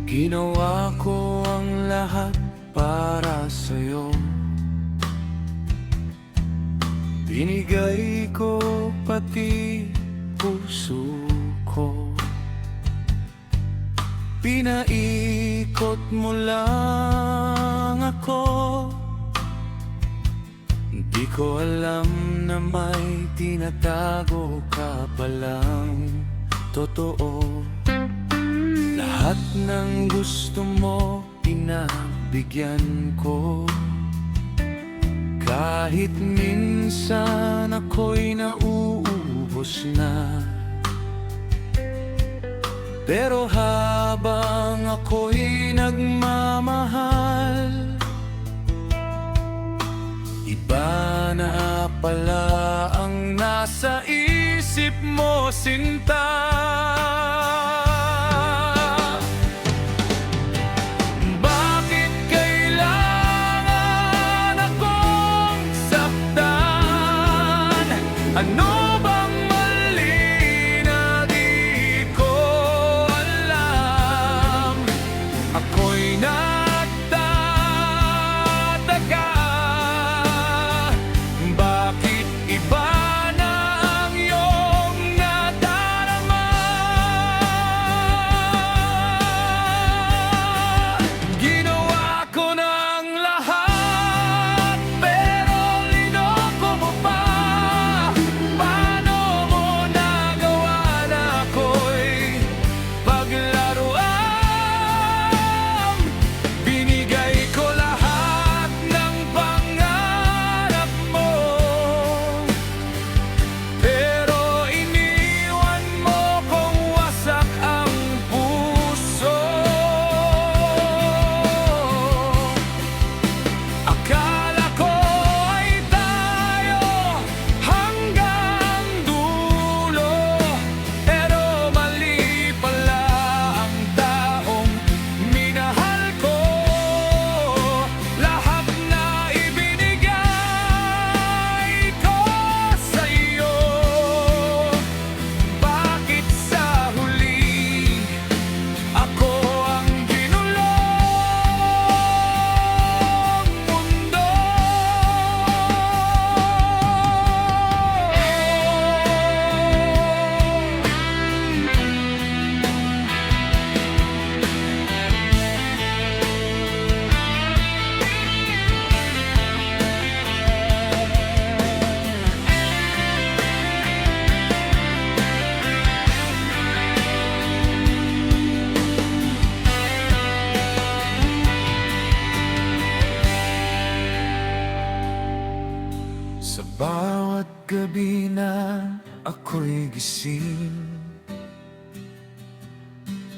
Ginawa ko ang lahat para sa'yo. Binigay ko pati puso ko. Pinaikot mo lang ako. Di ko alam na may tinatago ka palang totoo. Lahat ng gusto mo, pinabigyan ko. Kahit minsan ako'y nauubos na. Pero habang ako'y nagmamahal, iba na pala ang nasa isip mo, sinta. Ano bang mali na di ko alam? Ako'y nagtataka, bakit iba na ang iyong nadarama? Ginawa ko ng lahat, pero linoko mo pa. Sa bawat gabi na ako'y gising,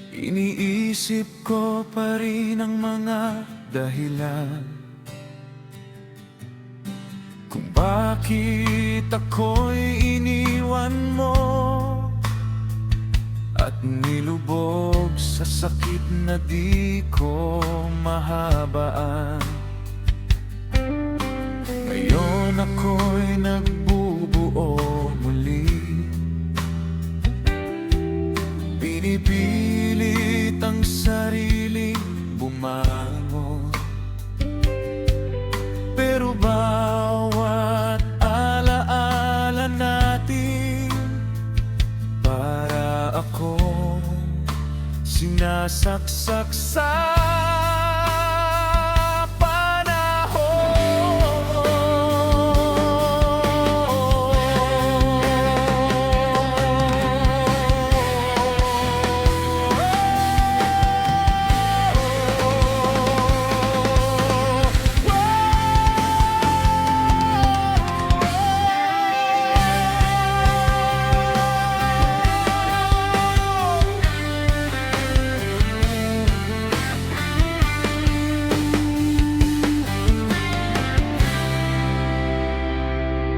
iniisip ko pa rin ang mga dahilan kung bakit ako'y iniwan mo at nilubog sa sakit na di ko mahabaan. Ngayon ako'y nagbubuo muli, pinipilit ang sariling bumangon. Pero bawat alaala natin, para akong sinasaksak sa